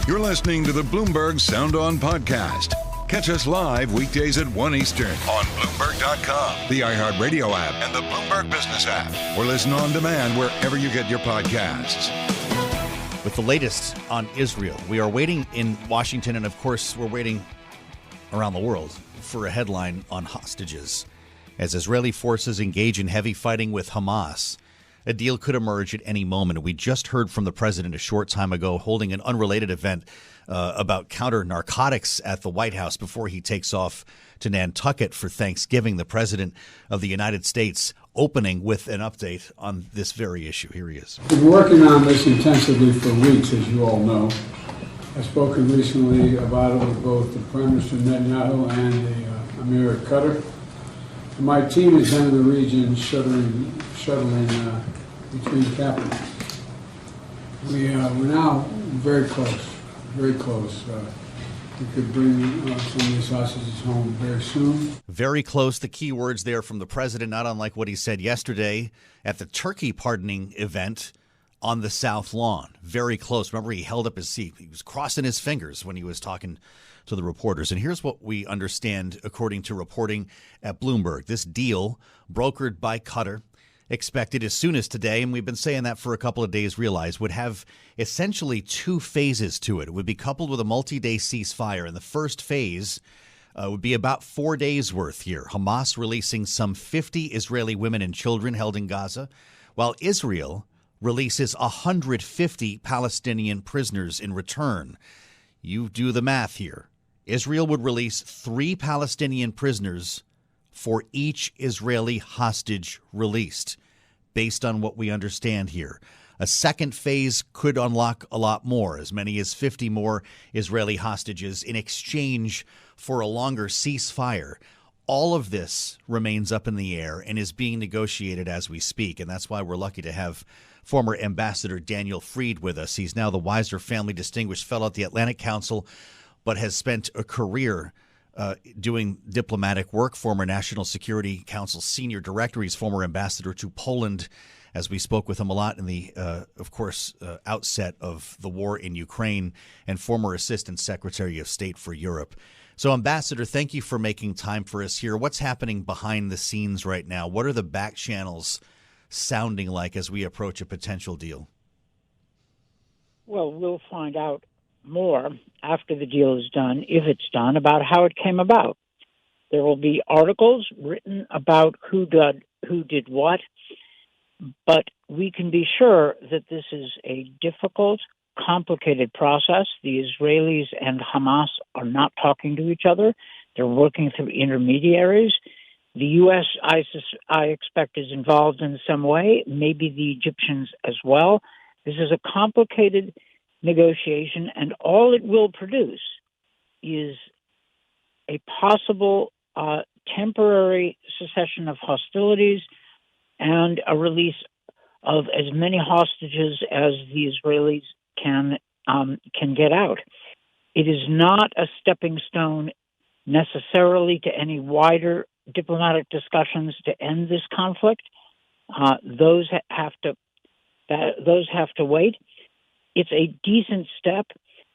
You're listening to the Bloomberg Sound On podcast. Catch us live weekdays at 1 Eastern on Bloomberg.com, the iHeartRadio app, and the Bloomberg Business app. Or listen on demand wherever you get your podcasts. With the latest on Israel, we are waiting in Washington, and of course, we're waiting around the world for a headline on hostages. As Israeli forces engage in heavy fighting with Hamas, a deal could emerge at any moment. We just heard from the president a short time ago holding an unrelated event about counter-narcotics at the White House before he takes off to Nantucket for Thanksgiving. The president of the United States opening with an update on this very issue. Here he is. We've been working on this intensively for weeks, as you all know. I've spoken recently about it with both the Prime Minister Netanyahu and the Emir of Qatar. My team is down in the region shuttling between capitals. We're now very close. We could bring some of these hostages home very soon. Very close. The key words there from the president, not unlike what he said yesterday at the turkey pardoning event on the South Lawn. Very close. Remember, he held up his seat. He was crossing his fingers when he was talking to the reporters. And here's what we understand, according to reporting at Bloomberg. This deal, brokered by Qatar, expected as soon as today, and we've been saying that for a couple of days, realized would have essentially two phases to it. It would be coupled with a multi-day ceasefire, and the first phase would be about 4 days worth here. Hamas releasing some 50 Israeli women and children held in Gaza, while Israel releases 150 Palestinian prisoners in return. You do the math here. Israel would release 3 Palestinian prisoners for each Israeli hostage released, based on what we understand here. A second phase could unlock a lot more, as many as 50 more Israeli hostages in exchange for a longer ceasefire. All of this remains up in the air and is being negotiated as we speak, and that's why we're lucky to have former Ambassador Daniel Fried with us. He's now the Weiser Family Distinguished Fellow at the Atlantic Council, but has spent a career doing diplomatic work, former National Security Council Senior Director. He's former ambassador to Poland, as we spoke with him a lot in the, outset of the war in Ukraine, and former Assistant Secretary of State for Europe. So, Ambassador, thank you for making time for us here. What's happening behind the scenes right now? What are the back channels sounding like as we approach a potential deal? Well, we'll find out more after the deal is done, if it's done, about how it came about. There will be articles written about who did what, but we can be sure that this is a difficult, complicated process. The Israelis and Hamas are not talking to each other. They're working through intermediaries. The U.S., I expect, is involved in some way, maybe the Egyptians as well. This is a complicated negotiation, and all it will produce is a possible temporary cessation of hostilities and a release of as many hostages as the Israelis can get out. It is not a stepping stone necessarily to any wider diplomatic discussions to end this conflict. Those have to wait. It's a decent step,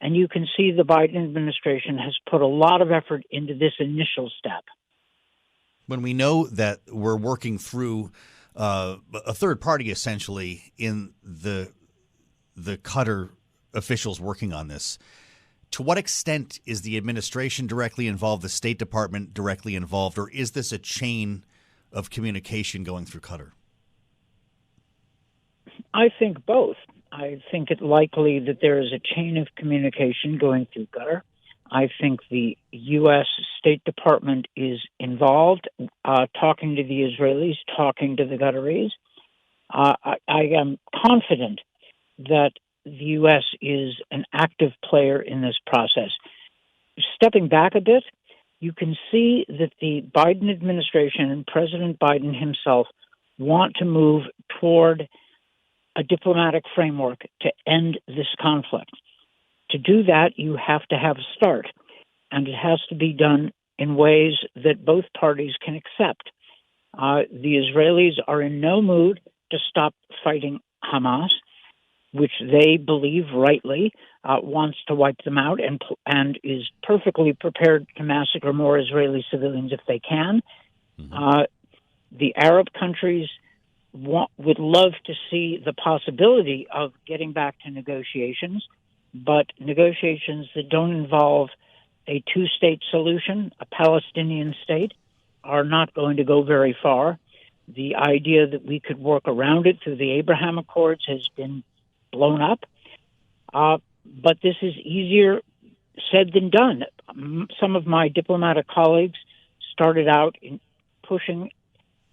and you can see the Biden administration has put a lot of effort into this initial step. When we know that we're working through a third party, essentially, in the Qatar officials working on this, to what extent is the administration directly involved, the State Department directly involved, or is this a chain of communication going through Qatar? I think both. I think it likely that there is a chain of communication going through Qatar. I think the U.S. State Department is involved, talking to the Israelis, talking to the Qataris. I am confident that the U.S. is an active player in this process. Stepping back a bit, you can see that the Biden administration and President Biden himself want to move toward a diplomatic framework to end this conflict. To do that, you have to have a start, and it has to be done in ways that both parties can accept. The Israelis are in no mood to stop fighting Hamas. which they believe rightly wants to wipe them out and is perfectly prepared to massacre more Israeli civilians if they can. Mm-hmm. The Arab countries would love to see the possibility of getting back to negotiations, but negotiations that don't involve a two-state solution, a Palestinian state, are not going to go very far. The idea that we could work around it through the Abraham Accords has been blown up. But this is easier said than done. Some of my diplomatic colleagues started out in pushing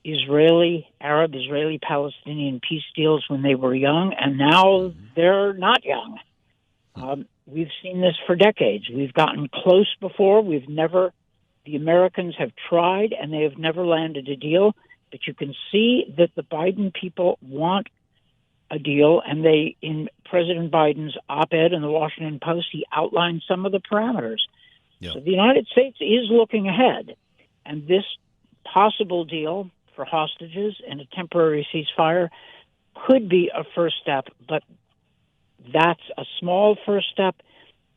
Israeli-Palestinian peace deals when they were young, and now they're not young. We've seen this for decades. We've gotten close before. The Americans have tried, and they have never landed a deal. But you can see that the Biden people want a deal, and in President Biden's op-ed in the Washington Post, he outlined some of the parameters. Yep. So the United States is looking ahead, and this possible deal for hostages and a temporary ceasefire could be a first step, but that's a small first step,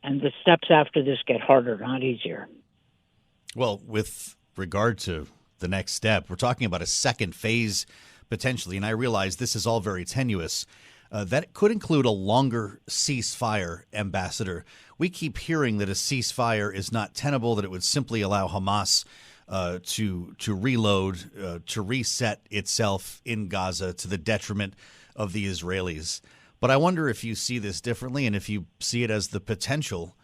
and the steps after this get harder, not easier. Well, with regard to the next step, we're talking about a second phase potentially, and I realize this is all very tenuous. That could include a longer ceasefire, Ambassador. We keep hearing that a ceasefire is not tenable, that it would simply allow Hamas to reload, to reset itself in Gaza to the detriment of the Israelis. But I wonder if you see this differently and if you see it as the potential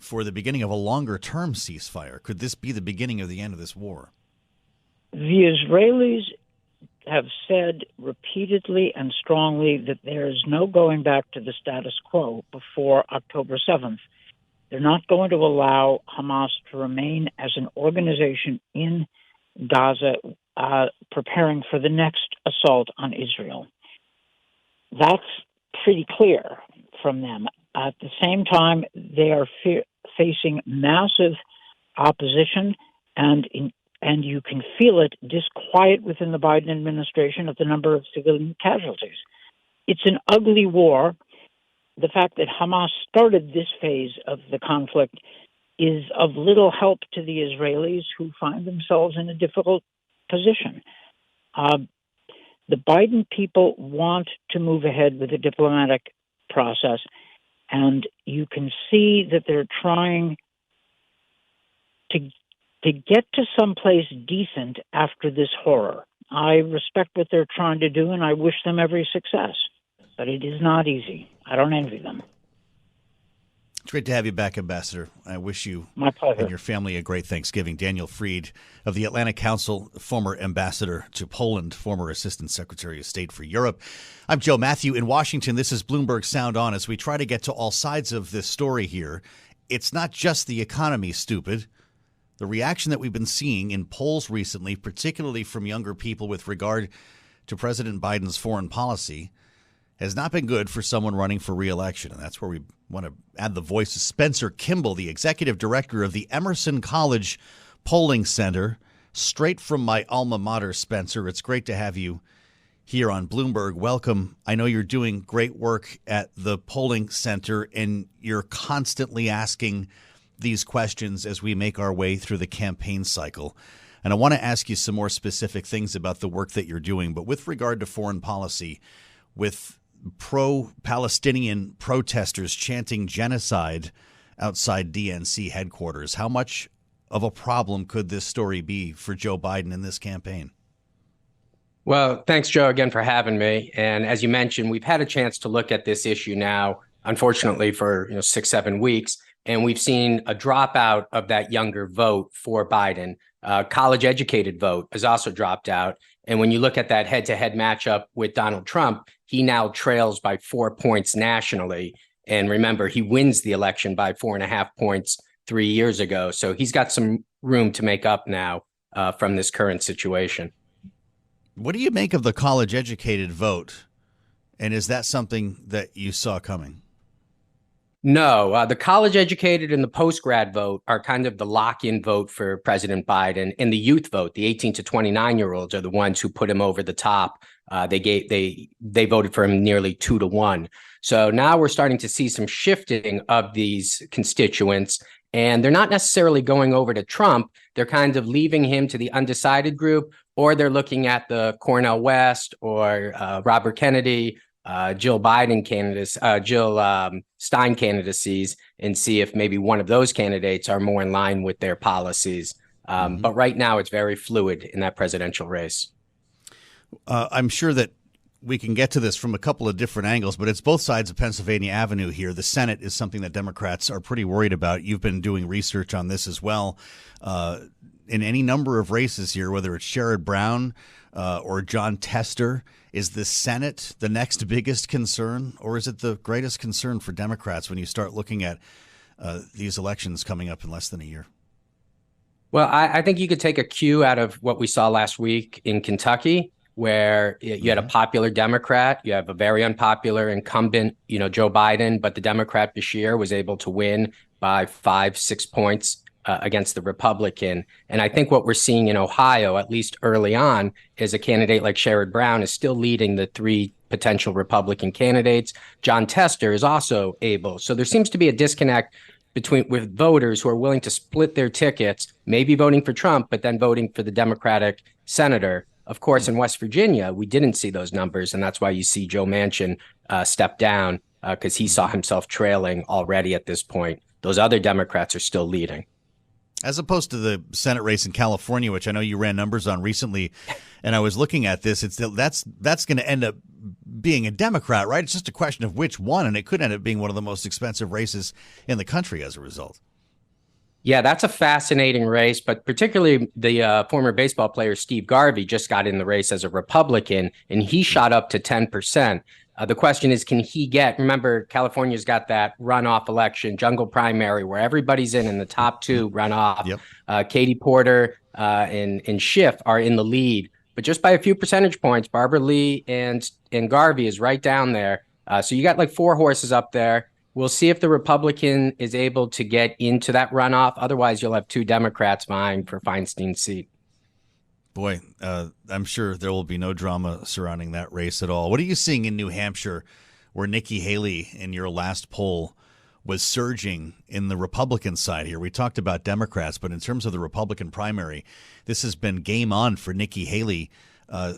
for the beginning of a longer-term ceasefire. Could this be the beginning of the end of this war? The Israelis have said repeatedly and strongly that there is no going back to the status quo before October 7th. They're not going to allow Hamas to remain as an organization in Gaza preparing for the next assault on Israel. That's pretty clear from them. At the same time, they are facing massive opposition, and you can feel it, disquiet within the Biden administration at the number of civilian casualties. It's an ugly war. The fact that Hamas started this phase of the conflict is of little help to the Israelis, who find themselves in a difficult position. The Biden people want to move ahead with the diplomatic process, and you can see that they're trying to get to someplace decent after this horror. I respect what they're trying to do, and I wish them every success. But it is not easy. I don't envy them. It's great to have you back, Ambassador. I wish you My pleasure. And your family a great Thanksgiving. Daniel Fried of the Atlantic Council, former ambassador to Poland, former Assistant Secretary of State for Europe. I'm Joe Mathieu in Washington. This is Bloomberg Sound On. As we try to get to all sides of this story here, it's not just the economy, stupid. The reaction that we've been seeing in polls recently, particularly from younger people with regard to President Biden's foreign policy, has not been good for someone running for re-election. And that's where we want to add the voice of Spencer Kimball, the executive director of the Emerson College Polling Center. Straight from my alma mater, Spencer. It's great to have you here on Bloomberg. Welcome. I know you're doing great work at the polling center, and you're constantly asking these questions as we make our way through the campaign cycle. And I want to ask you some more specific things about the work that you're doing. But with regard to foreign policy, with pro-Palestinian protesters chanting genocide outside DNC headquarters, how much of a problem could this story be for Joe Biden in this campaign? Well, thanks, Joe, again for having me. And as you mentioned, we've had a chance to look at this issue now, unfortunately, for 6-7 weeks. And we've seen a dropout of that younger vote for Biden. College-educated vote has also dropped out. And when you look at that head-to-head matchup with Donald Trump, he now trails by 4 points nationally. And remember, he wins the election by 4.5 points 3 years ago. So he's got some room to make up now from this current situation. What do you make of the college-educated vote? And is that something that you saw coming? No, the college educated and the post grad vote are kind of the lock-in vote for President Biden, and the youth vote, the 18 to 29-year-olds, are the ones who put him over the top. They voted for him nearly 2-1. So now we're starting to see some shifting of these constituents, and they're not necessarily going over to Trump. They're kind of leaving him to the undecided group, or they're looking at the Cornel West or Robert Kennedy, Jill Stein candidacies, and see if maybe one of those candidates are more in line with their policies. But right now it's very fluid in that presidential race. I'm sure that we can get to this from a couple of different angles, but it's both sides of Pennsylvania Avenue here. The Senate is something that Democrats are pretty worried about. You've been doing research on this as well. In any number of races here, whether it's Sherrod Brown or Jon Tester, is the Senate the next biggest concern, or is it the greatest concern for Democrats when you start looking at these elections coming up in less than a year? Well, I think you could take a cue out of what we saw last week in Kentucky, where you had a popular Democrat, you have a very unpopular incumbent, Joe Biden, but the Democrat Bashir was able to win by 5-6 points against the Republican. And I think what we're seeing in Ohio, at least early on, is a candidate like Sherrod Brown is still leading the three potential Republican candidates. Jon Tester is also able. So there seems to be a disconnect with voters who are willing to split their tickets, maybe voting for Trump, but then voting for the Democratic senator. Of course, in West Virginia, we didn't see those numbers, and that's why you see Joe Manchin step down, because he saw himself trailing already at this point. Those other Democrats are still leading. As opposed to the Senate race in California, which I know you ran numbers on recently, and I was looking at this, that's going to end up being a Democrat, right? It's just a question of which one, and it could end up being one of the most expensive races in the country as a result. Yeah, that's a fascinating race, but particularly the former baseball player Steve Garvey just got in the race as a Republican, and he shot up to 10%. The question is, can he remember, California's got that runoff election, jungle primary, where everybody's in the top two runoff. Yep. Katie Porter and Schiff are in the lead, but just by a few percentage points. Barbara Lee and Garvey is right down there. So you got like 4 horses up there. We'll see if the Republican is able to get into that runoff. Otherwise, you'll have 2 Democrats vying for Feinstein's seat. Boy, I'm sure there will be no drama surrounding that race at all. What are you seeing in New Hampshire, where Nikki Haley, in your last poll, was surging in the Republican side here? We talked about Democrats, but in terms of the Republican primary, this has been game on for Nikki Haley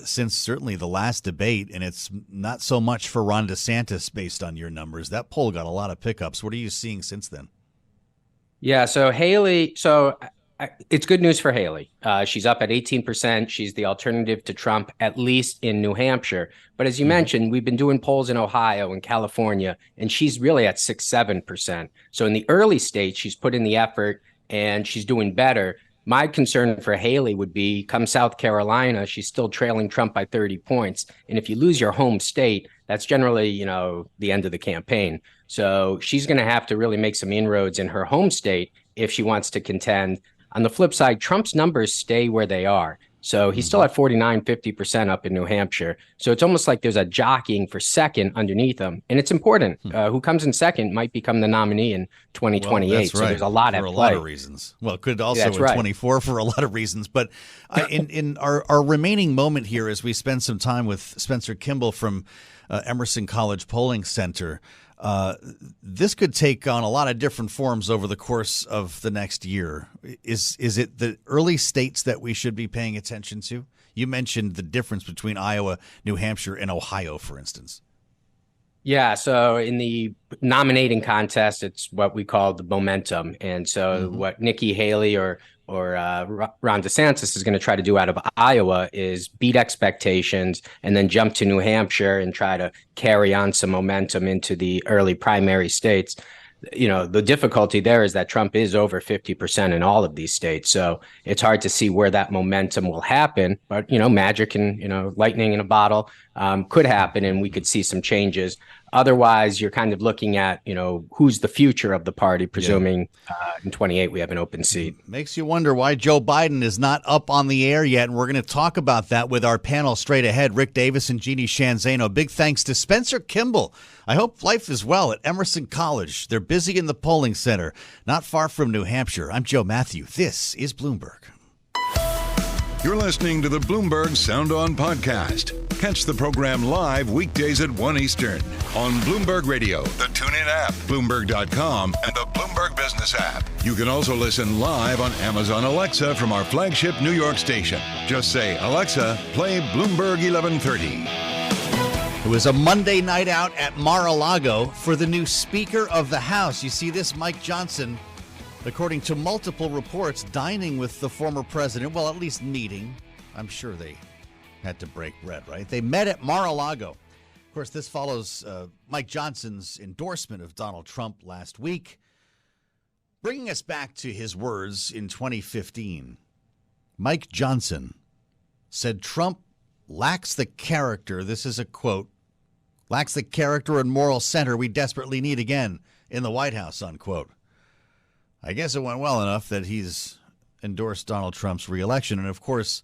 since certainly the last debate, and it's not so much for Ron DeSantis based on your numbers. That poll got a lot of pickups. What are you seeing since then? Yeah, so Haley, it's good news for Haley. She's up at 18%. She's the alternative to Trump, at least in New Hampshire. But as you mentioned, we've been doing polls in Ohio and California, and she's really at 6-7%. So in the early states, she's put in the effort and she's doing better. My concern for Haley would be, come South Carolina, she's still trailing Trump by 30 points. And if you lose your home state, that's generally, the end of the campaign. So she's going to have to really make some inroads in her home state if she wants to contend. On the flip side, Trump's numbers stay where they are. So he's still at 49-50% up in New Hampshire. So it's almost like there's a jockeying for second underneath him. And it's important. Who comes in second might become the nominee in 2028. Well, that's right. So there's a lot at play. For a lot of reasons. Well, it could also in 24 for a lot of reasons. But in our remaining moment here, as we spend some time with Spencer Kimball from Emerson College Polling Center, this could take on a lot of different forms over the course of the next year. Is it the early states that we should be paying attention to? You mentioned the difference between Iowa, New Hampshire, and Ohio, for instance. Yeah, so in the nominating contest, it's what we call the momentum. And so what Nikki Haley or Ron DeSantis is going to try to do out of Iowa is beat expectations and then jump to New Hampshire and try to carry on some momentum into the early primary states. The difficulty there is that Trump is over 50% in all of these states. So it's hard to see where that momentum will happen. But, magic and, lightning in a bottle could happen, and we could see some changes. Otherwise, you're kind of looking at, who's the future of the party, presuming in 28 we have an open seat. Makes you wonder why Joe Biden is not up on the air yet. And we're going to talk about that with our panel straight ahead. Rick Davis and Jeanne Zaino. Big thanks to Spencer Kimball. I hope life is well at Emerson College. They're busy in the polling center, not far from New Hampshire. I'm Joe Mathieu. This is Bloomberg. You're listening to the Bloomberg Sound On podcast. Catch the program live weekdays at 1 Eastern on Bloomberg Radio, the TuneIn app, Bloomberg.com, and the Bloomberg Business app. You can also listen live on Amazon Alexa from our flagship New York station. Just say, Alexa, play Bloomberg 1130. It was a Monday night out at Mar-a-Lago for the new Speaker of the House. You see this, Mike Johnson, according to multiple reports, dining with the former president, well, at least meeting. I'm sure they had to break bread, right? They met at Mar-a-Lago. Of course, this follows Mike Johnson's endorsement of Donald Trump last week, bringing us back to his words in 2015. Mike Johnson said Trump lacks the character, this is a quote, lacks the character and moral center we desperately need again in the White House, unquote. I guess it went well enough that he's endorsed Donald Trump's reelection and, of course,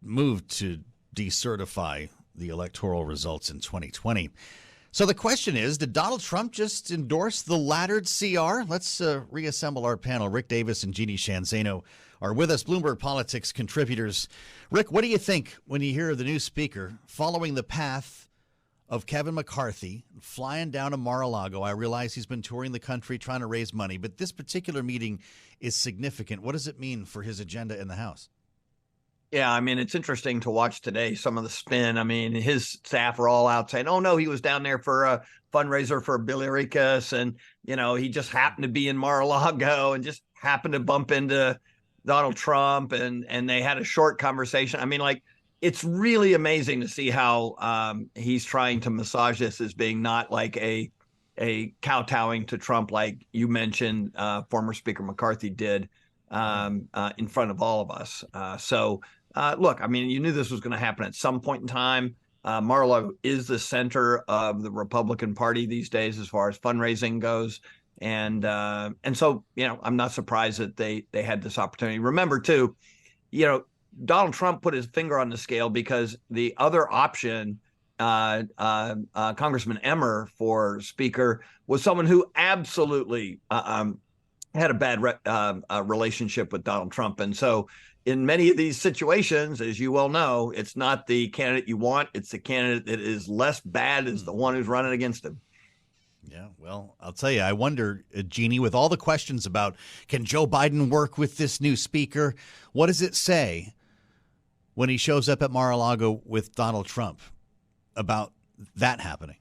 moved to decertify the electoral results in 2020. So the question is, did Donald Trump just endorse the laddered CR? Let's reassemble our panel. Rick Davis and Jeanne Zaino are with us, Bloomberg Politics contributors. Rick, what do you think when you hear of the new speaker following the path of Kevin McCarthy, flying down to Mar-a-Lago? I realize he's been touring the country trying to raise money, but this particular meeting is significant. What does it mean for his agenda in the House? Yeah, I mean, it's interesting to watch today, some of the spin. I mean, his staff are all out saying, oh, no, he was down there for a fundraiser for Billy Ricas, and, he just happened to be in Mar-a-Lago and just happened to bump into Donald Trump, and they had a short conversation. I mean, it's really amazing to see how he's trying to massage this as being not like a kowtowing to Trump, like you mentioned, former Speaker McCarthy did in front of all of us. Look, I mean, you knew this was going to happen at some point in time. Mar-a-Lago is the center of the Republican Party these days as far as fundraising goes. And so, I'm not surprised that they had this opportunity. Remember, too, Donald Trump put his finger on the scale because the other option, Congressman Emerson for Speaker, was someone who absolutely had a bad relationship with Donald Trump. And so in many of these situations, as you well know, it's not the candidate you want. It's the candidate that is less bad as the one who's running against him. Yeah, well, I'll tell you, I wonder, Jeanne, with all the questions about can Joe Biden work with this new speaker, what does it say when he shows up at Mar-a-Lago with Donald Trump about that happening?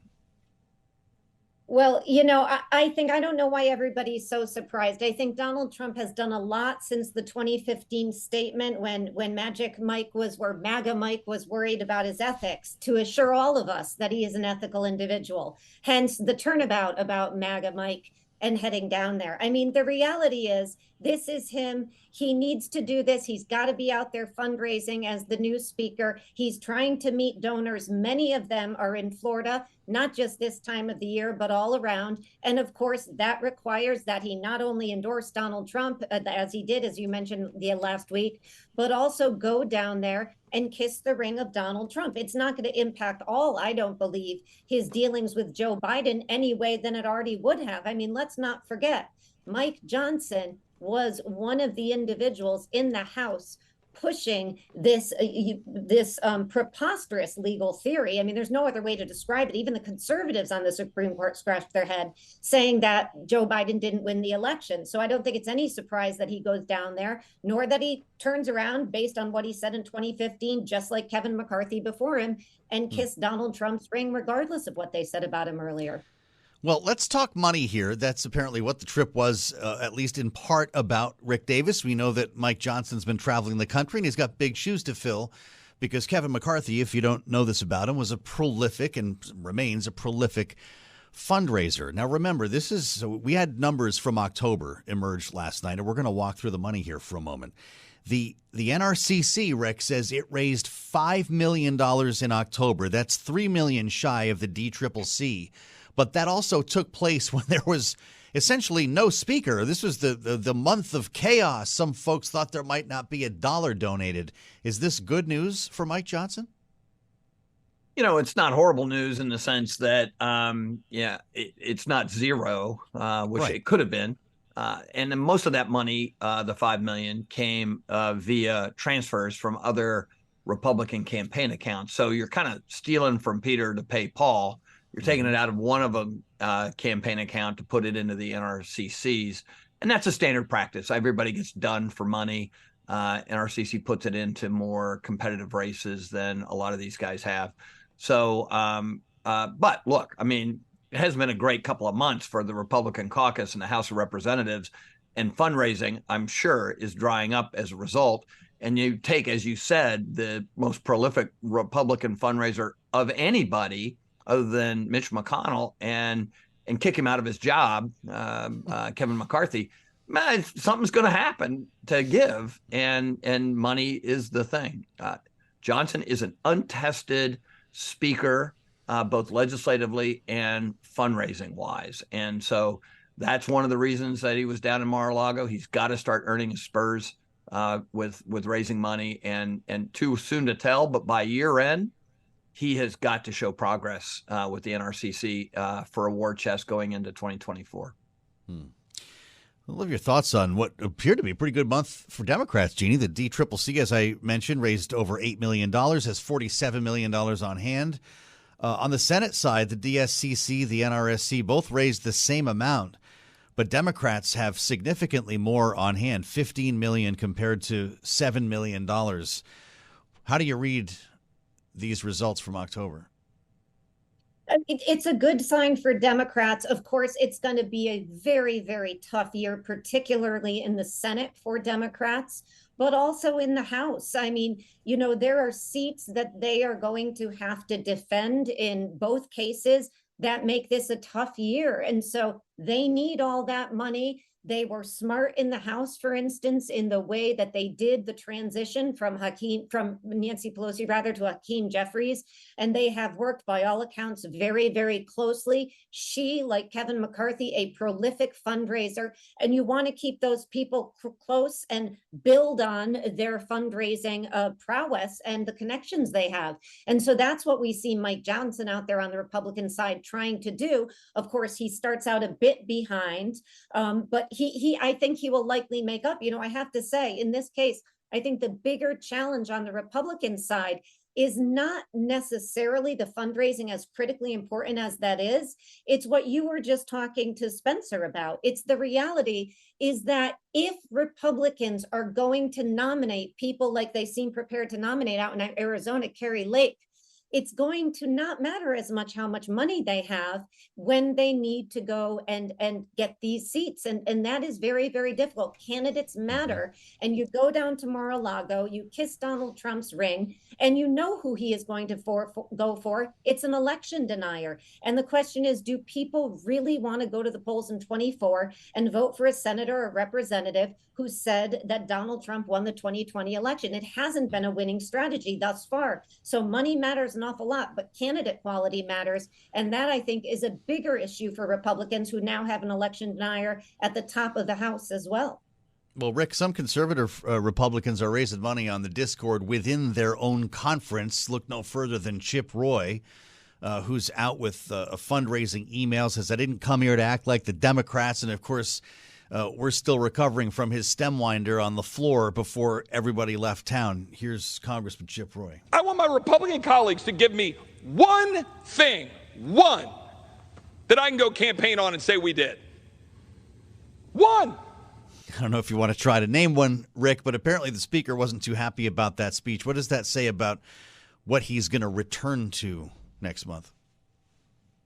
Well, I think, I don't know why everybody's so surprised. I think Donald Trump has done a lot since the 2015 statement when MAGA Mike was worried about his ethics, to assure all of us that he is an ethical individual. Hence the turnabout about MAGA Mike and heading down there. I mean, the reality is this is him. He needs to do this. He's got to be out there fundraising as the new speaker. He's trying to meet donors. Many of them are in Florida, not just this time of the year, but all around. And of course, that requires that he not only endorse Donald Trump, as he did, as you mentioned the last week, but also go down there and kiss the ring of Donald Trump. It's not going to impact all, I don't believe, his dealings with Joe Biden any way than it already would have. I mean, let's not forget, Mike Johnson was one of the individuals in the House pushing this preposterous legal theory. I mean, there's no other way to describe it. Even the conservatives on the Supreme Court scratched their head saying that Joe Biden didn't win the election. So I don't think it's any surprise that he goes down there, nor that he turns around based on what he said in 2015, just like Kevin McCarthy before him, and kissed Donald Trump's ring, regardless of what they said about him earlier. Well, let's talk money here. That's apparently what the trip was, at least in part, about Rick Davis. We know that Mike Johnson's been traveling the country, and he's got big shoes to fill because Kevin McCarthy, if you don't know this about him, was a prolific and remains a prolific fundraiser. Now, remember, we had numbers from October emerged last night, and we're going to walk through the money here for a moment. The NRCC, Rick, says it raised $5 million in October. That's $3 million shy of the DCCC. But that also took place when there was essentially no speaker. This was the month of chaos. Some folks thought there might not be a dollar donated. Is this good news for Mike Johnson? It's not horrible news in the sense that, it's not zero, which Right. it could have been. And then most of that money, the $5 million, came via transfers from other Republican campaign accounts. So you're kind of stealing from Peter to pay Paul. You're taking it out of one of them campaign account to put it into the NRCC's. And that's a standard practice. Everybody gets done for money. NRCC puts it into more competitive races than a lot of these guys have. So, but look, I mean, it has been a great couple of months for the Republican caucus in the House of Representatives, and fundraising, I'm sure, is drying up as a result. And you take, as you said, the most prolific Republican fundraiser of anybody other than Mitch McConnell and kick him out of his job, Kevin McCarthy. Man, something's going to happen to give, and money is the thing. Johnson is an untested speaker, both legislatively and fundraising wise. And so that's one of the reasons that he was down in Mar-a-Lago. He's got to start earning his spurs with raising money, and too soon to tell, but by year end, he has got to show progress with the NRCC for a war chest going into 2024. I love your thoughts on what appeared to be a pretty good month for Democrats, Jeanne. The DCCC, as I mentioned, raised over $8 million, has $47 million on hand. On the Senate side, the DSCC, the NRSC, both raised the same amount, but Democrats have significantly more on hand, $15 million compared to $7 million. How do you read these results from October? It's a good sign for Democrats. Of course, it's going to be a very, very tough year, particularly in the Senate for Democrats, but also in the House. I mean, there are seats that they are going to have to defend in both cases that make this a tough year. And so they need all that money. They were smart in the House, for instance, in the way that they did the transition from Nancy Pelosi to Hakeem Jeffries. And they have worked, by all accounts, very, very closely. She, like Kevin McCarthy, a prolific fundraiser. And you want to keep those people close and build on their fundraising prowess and the connections they have. And so that's what we see Mike Johnson out there on the Republican side trying to do. Of course, he starts out a bit behind, but I think he will likely make up. I have to say, in this case, I think the bigger challenge on the Republican side is not necessarily the fundraising, as critically important as that is. It's what you were just talking to Spencer about. It's the reality is that if Republicans are going to nominate people like they seem prepared to nominate out in Arizona, Carrie Lake, it's going to not matter as much how much money they have when they need to go and get these seats. And that is very, very difficult. Candidates matter. And you go down to Mar-a-Lago, you kiss Donald Trump's ring, and you know who he is going to go for. It's an election denier. And the question is, do people really want to go to the polls in 24 and vote for a senator or representative who said that Donald Trump won the 2020 election? It hasn't been a winning strategy thus far. So money matters an awful lot, but candidate quality matters. And that, I think, is a bigger issue for Republicans who now have an election denier at the top of the House as well. Well, Rick, some conservative Republicans are raising money on the Discord within their own conference. Look no further than Chip Roy, who's out with fundraising emails, says, I didn't come here to act like the Democrats. And, of course, we're still recovering from his stem winder on the floor before everybody left town. Here's Congressman Chip Roy. I want my Republican colleagues to give me one thing, that I can go campaign on and say we did. One. I don't know if you want to try to name one, Rick, but apparently the speaker wasn't too happy about that speech. What does that say about what he's going to return to next month?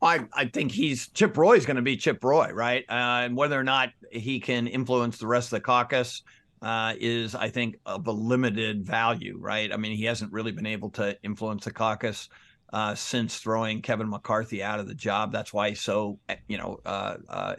I think Chip Roy is going to be Chip Roy, right? And whether or not he can influence the rest of the caucus is, I think, of a limited value, right? I mean, he hasn't really been able to influence the caucus since throwing Kevin McCarthy out of the job. That's why he's so,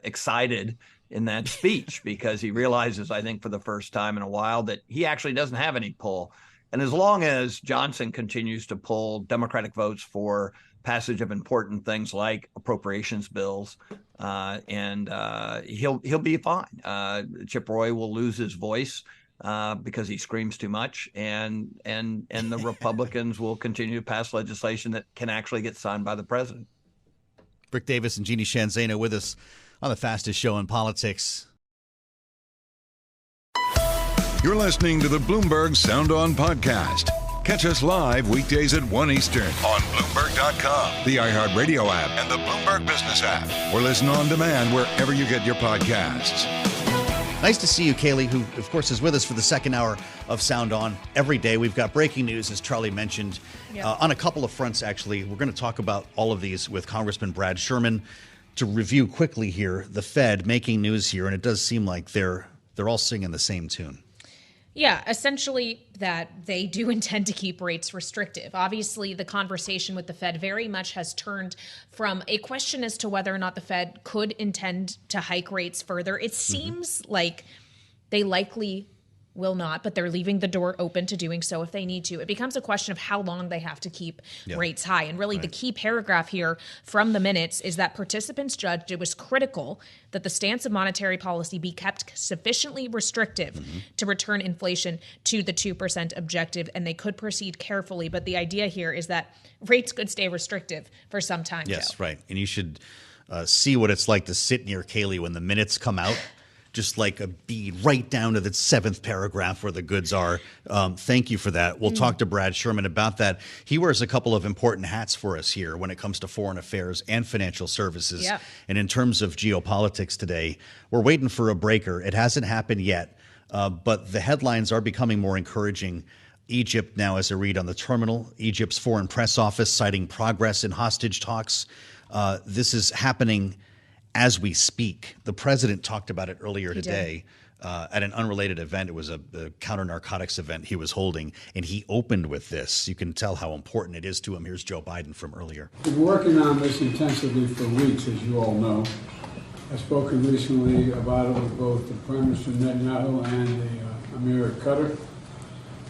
excited in that speech, because he realizes, I think for the first time in a while, that he actually doesn't have any pull. And as long as Johnson continues to pull Democratic votes for passage of important things like appropriations bills, he'll be fine. Chip Roy will lose his voice because he screams too much, and the Republicans will continue to pass legislation that can actually get signed by the president. Rick Davis and Jeanne Zaino with us on the fastest show in politics. You're listening to the Bloomberg Sound On podcast. Catch us live weekdays at 1 Eastern on Bloomberg.com, the iHeartRadio app, and the Bloomberg Business app, or listen on demand wherever you get your podcasts. Nice to see you, Kailey, who, of course, is with us for the second hour of Sound On every day. We've got breaking news, as Charlie mentioned, on a couple of fronts, actually. We're going to talk about all of these with Congressman Brad Sherman. To review quickly here, the Fed making news here, and it does seem like they're all singing the same tune. Yeah, essentially that they do intend to keep rates restrictive. Obviously, the conversation with the Fed very much has turned from a question as to whether or not the Fed could intend to hike rates further. It seems like they likely will not, but they're leaving the door open to doing so if they need to. It becomes a question of how long they have to keep rates high. And really the key paragraph here from the minutes is that participants judged it was critical that the stance of monetary policy be kept sufficiently restrictive to return inflation to the 2% objective, and they could proceed carefully. But the idea here is that rates could stay restrictive for some time. Yes, Joe. right. And you should see what it's like to sit near Kailey when the minutes come out. Just like a bead right down to the 7th paragraph where the goods are. Thank you for that. We'll talk to Brad Sherman about that. He wears a couple of important hats for us here when it comes to foreign affairs and financial services. Yeah. And in terms of geopolitics today, we're waiting for a breaker. It hasn't happened yet, but the headlines are becoming more encouraging. Egypt now, as I read on the terminal, Egypt's foreign press office citing progress in hostage talks. This is happening as we speak. The president talked about it earlier today at an unrelated event. It was a counter-narcotics event he was holding, and he opened with this. You can tell how important it is to him. Here's Joe Biden from earlier. We've been working on this intensively for weeks, as you all know. I've spoken recently about it with both the Prime Minister Netanyahu and the Emir of Qatar.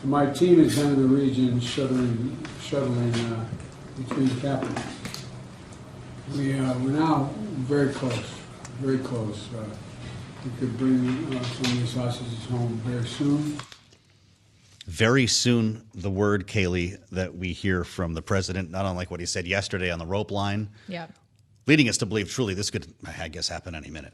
My team has been in the region shuttling between capitals. We're now very close. We could bring some of these hostages home very soon. Very soon, the word, Kailey, that we hear from the president, not unlike what he said yesterday on the rope line, leading us to believe truly this could, I guess, happen any minute.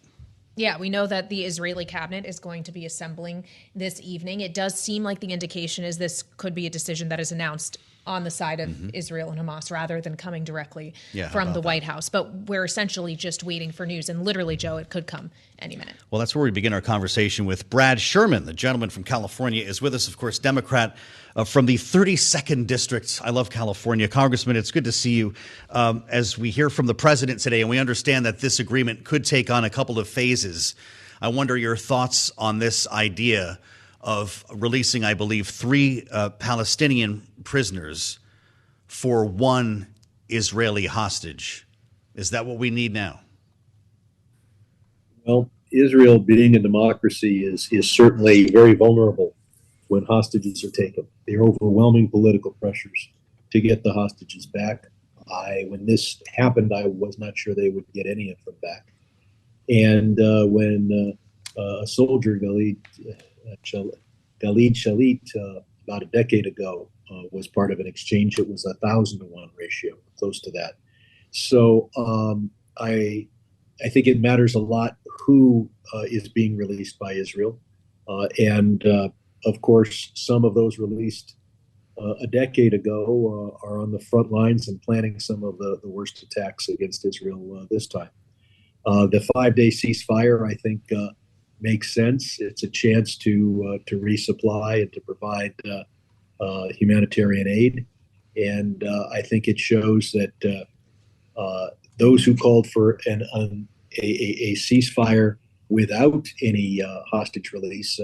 Yeah, we know that the Israeli cabinet is going to be assembling this evening. It does seem like the indication is this could be a decision that is announced on the side of Israel and Hamas rather than coming directly from the White House. But we're essentially just waiting for news. And literally, Joe, it could come any minute. Well, that's where we begin our conversation with Brad Sherman. The gentleman from California is with us, of course, Democrat from the 32nd District. I love California. Congressman, it's good to see you. As we hear from the president today, and we understand that this agreement could take on a couple of phases, I wonder your thoughts on this idea of releasing, I believe, 3 Palestinian prisoners for 1 Israeli hostage. Is that what we need now? Well, Israel, being a democracy, is certainly very vulnerable when hostages are taken. There are overwhelming political pressures to get the hostages back. When this happened, I was not sure they would get any of them back. And when a soldier, Khalid Shalit, about a decade ago, was part of an exchange, it was a 1,000-to-1 ratio, close to that. So I think it matters a lot who is being released by Israel. And of course, some of those released a decade ago are on the front lines and planning some of the worst attacks against Israel this time. The 5-day ceasefire, I think, makes sense. It's a chance to resupply and to provide humanitarian aid. And I think it shows that those who called for a ceasefire without any hostage release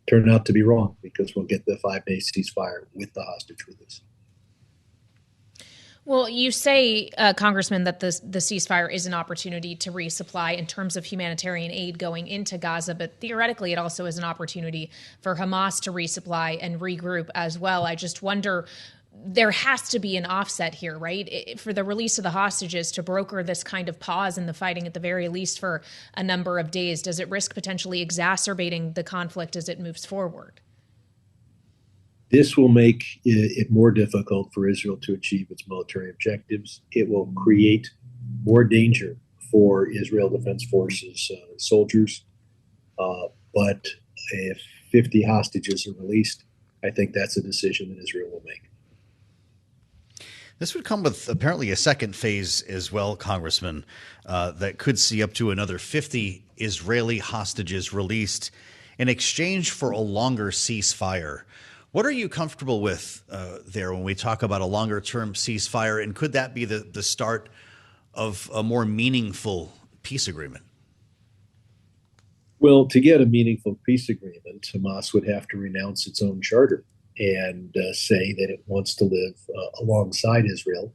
turn out to be wrong, because we'll get the 5-day ceasefire with the hostage release. Well, you say, Congressman, that the ceasefire is an opportunity to resupply in terms of humanitarian aid going into Gaza, but theoretically it also is an opportunity for Hamas to resupply and regroup as well. I just wonder, there has to be an offset here, right? For the release of the hostages to broker this kind of pause in the fighting at the very least for a number of days. Does it risk potentially exacerbating the conflict as it moves forward? This will make it more difficult for Israel to achieve its military objectives. It will create more danger for Israel Defense Forces soldiers. But if 50 hostages are released, I think that's a decision that Israel will make. This would come with apparently a second phase as well, Congressman, that could see up to another 50 Israeli hostages released in exchange for a longer ceasefire. What are you comfortable with there when we talk about a longer-term ceasefire, and could that be the start of a more meaningful peace agreement? Well, to get a meaningful peace agreement, Hamas would have to renounce its own charter and say that it wants to live alongside Israel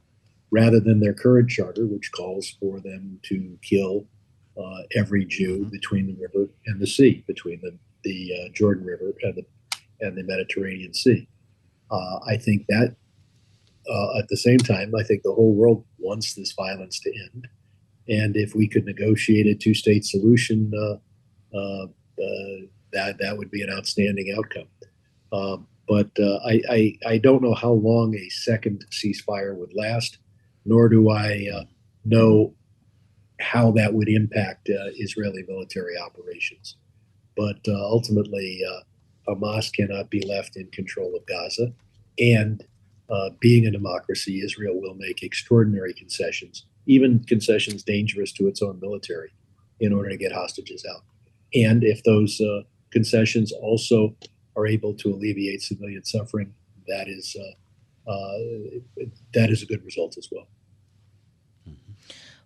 rather than their current charter, which calls for them to kill every Jew between the river and the sea, between the Jordan River and the Mediterranean Sea. I think that at the same time, I think the whole world wants this violence to end. And if we could negotiate a two-state solution, that would be an outstanding outcome. But I don't know how long a second ceasefire would last, nor do I know how that would impact Israeli military operations. But ultimately, Hamas cannot be left in control of Gaza. And being a democracy, Israel will make extraordinary concessions, even concessions dangerous to its own military, in order to get hostages out. And if those concessions also are able to alleviate civilian suffering, that is a good result as well.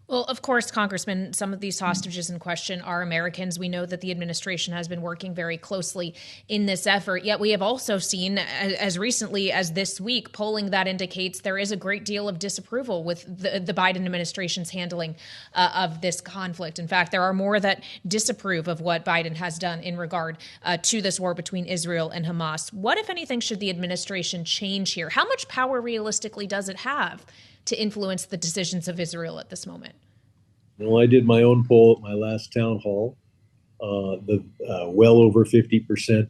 Well, of course, Congressman, some of these hostages in question are Americans. We know that the administration has been working very closely in this effort. Yet we have also seen, as recently as this week, polling that indicates there is a great deal of disapproval with the Biden administration's handling of this conflict. In fact, there are more that disapprove of what Biden has done in regard to this war between Israel and Hamas. What, if anything, should the administration change here? How much power realistically does it have to influence the decisions of Israel at this moment? Well, I did my own poll at my last town hall. Well over 50%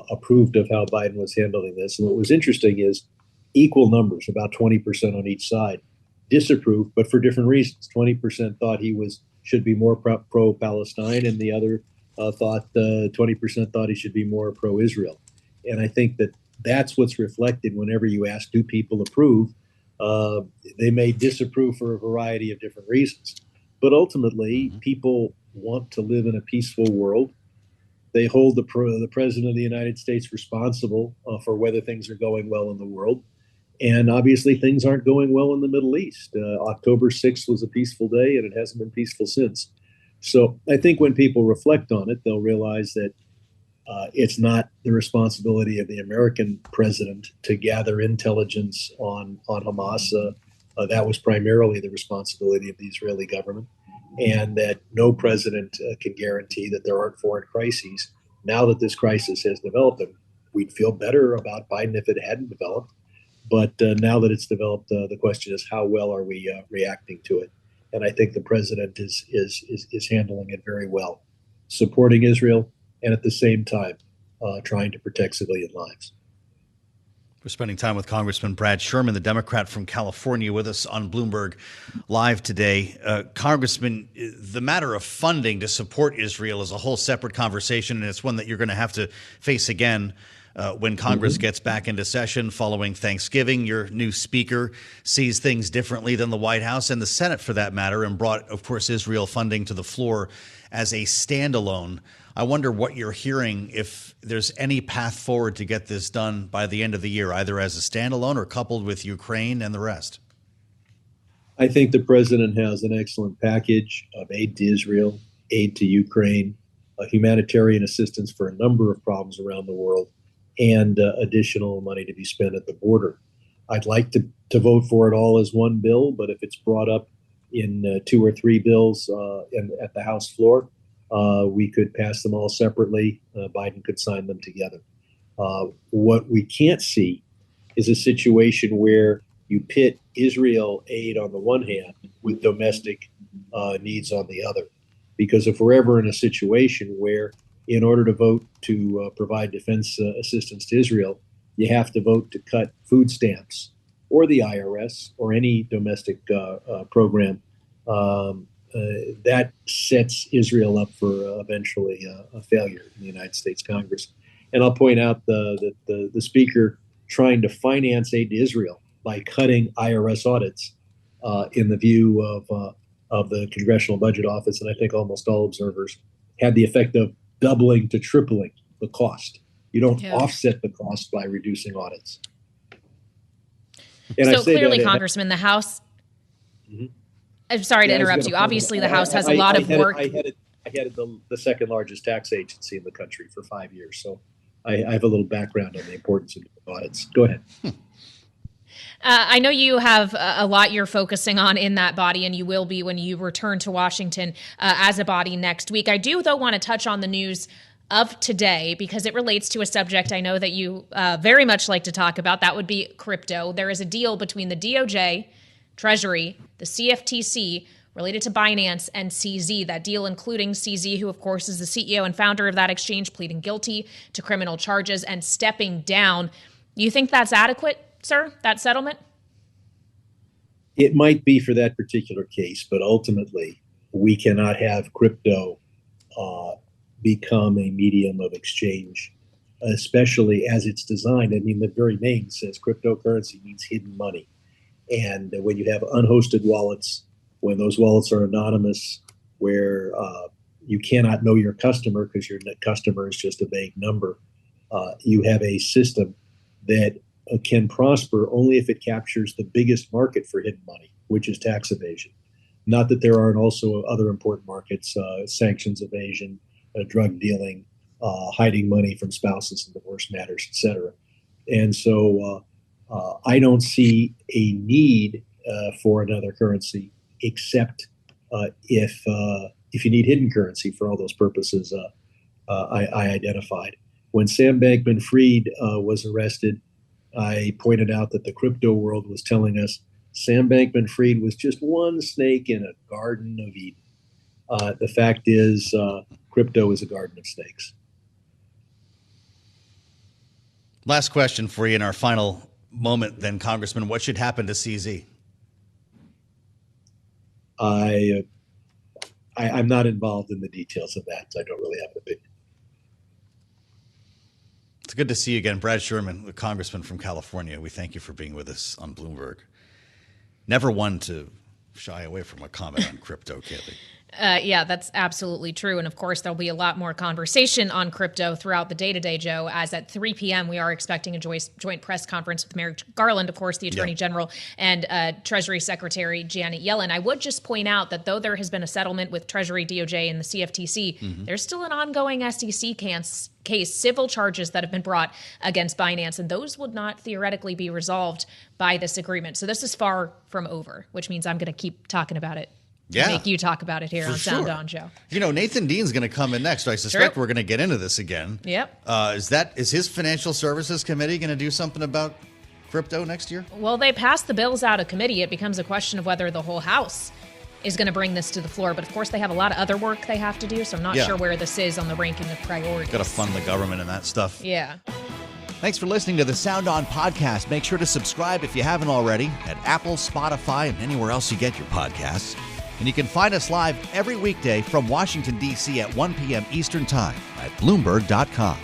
approved of how Biden was handling this. And what was interesting is equal numbers, about 20% on each side, disapproved, but for different reasons. 20% thought he should be more pro-Palestine, and the other 20% thought he should be more pro-Israel. And I think that's what's reflected whenever you ask, do people approve? They may disapprove for a variety of different reasons. But ultimately, people want to live in a peaceful world. They hold the President of the United States responsible for whether things are going well in the world. And obviously, things aren't going well in the Middle East. October 6th was a peaceful day, and it hasn't been peaceful since. So I think when people reflect on it, they'll realize that it's not the responsibility of the American president to gather intelligence on Hamas. That was primarily the responsibility of the Israeli government, and that no president can guarantee that there aren't foreign crises. Now that this crisis has developed, we'd feel better about Biden if it hadn't developed. But now that it's developed, the question is, how well are we reacting to it? And I think the president is handling it very well, supporting Israel, and at the same time trying to protect civilian lives. We're spending time with Congressman Brad Sherman, the Democrat from California, with us on Bloomberg Live today. Congressman, the matter of funding to support Israel is a whole separate conversation, and it's one that you're going to have to face again when Congress gets back into session following Thanksgiving. Your new speaker sees things differently than the White House and the Senate, for that matter, and brought, of course, Israel funding to the floor as a standalone. I wonder what you're hearing, if there's any path forward to get this done by the end of the year, either as a standalone or coupled with Ukraine and the rest. I think the president has an excellent package of aid to Israel, aid to Ukraine, humanitarian assistance for a number of problems around the world, and additional money to be spent at the border. I'd like to vote for it all as one bill, but if it's brought up in 2 or 3 bills at the House floor, we could pass them all separately. Biden could sign them together. What we can't see is a situation where you pit Israel aid on the one hand with domestic needs on the other. Because if we're ever in a situation where, in order to vote to provide defense assistance to Israel, you have to vote to cut food stamps or the IRS or any domestic program, that sets Israel up for eventually a failure in the United States Congress. And I'll point out that the speaker trying to finance aid to Israel by cutting IRS audits, in the view of the Congressional Budget Office, and I think almost all observers, had the effect of doubling to tripling the cost. You don't offset the cost by reducing audits. And so clearly, Congressman, the House. Mm-hmm. I'm sorry to interrupt you. Obviously, the House has a lot of work. I headed the second largest tax agency in the country for 5 years, so I have a little background on the importance of audits. Go ahead. I know you have a lot you're focusing on in that body, and you will be when you return to Washington as a body next week. I do, though, want to touch on the news of today because it relates to a subject I know that you very much like to talk about. That would be crypto. There is a deal between the DOJ, Treasury, the CFTC, related to Binance and CZ. That deal including CZ, who, of course, is the CEO and founder of that exchange, pleading guilty to criminal charges and stepping down. You think that's adequate, sir, that settlement? It might be for that particular case, but ultimately we cannot have crypto become a medium of exchange, especially as it's designed. I mean, the very name says cryptocurrency means hidden money. And when you have unhosted wallets, when those wallets are anonymous, where you cannot know your customer because your customer is just a vague number, you have a system that can prosper only if it captures the biggest market for hidden money, which is tax evasion. Not that there aren't also other important markets, sanctions evasion, drug dealing, hiding money from spouses in divorce matters, et cetera. And so I don't see a need for another currency, except if you need hidden currency for all those purposes I identified. When Sam Bankman-Fried was arrested, I pointed out that the crypto world was telling us Sam Bankman-Fried was just one snake in a garden of Eden. The fact is, crypto is a garden of snakes. Last question for you in our final moment then, Congressman. What should happen to CZ? I'm not involved in the details of that, so I don't really have an opinion. It's good to see you again. Brad Sherman, the Congressman from California. We thank you for being with us on Bloomberg. Never one to shy away from a comment on crypto, Kailey. Yeah, that's absolutely true. And of course, there'll be a lot more conversation on crypto throughout the day today, Joe, as at 3 p.m. we are expecting a joint press conference with Merrick Garland, of course, the Attorney General, and Treasury Secretary Janet Yellen. I would just point out that though there has been a settlement with Treasury, DOJ, and the CFTC, there's still an ongoing SEC case, civil charges that have been brought against Binance, and those would not theoretically be resolved by this agreement. So this is far from over, which means I'm going to keep talking about it. Make you talk about it here on Sound On, Joe. You know, Nathan Dean's going to come in next. So I suspect we're going to get into this again. Yep. Is his Financial Services Committee going to do something about crypto next year? Well, they passed the bills out of committee. It becomes a question of whether the whole House is going to bring this to the floor. But of course, they have a lot of other work they have to do. So I'm not sure where this is on the ranking of priorities. Got to fund the government and that stuff. Yeah. Thanks for listening to the Sound On podcast. Make sure to subscribe if you haven't already at Apple, Spotify, and anywhere else you get your podcasts. And you can find us live every weekday from Washington, D.C. at 1 p.m. Eastern Time at Bloomberg.com.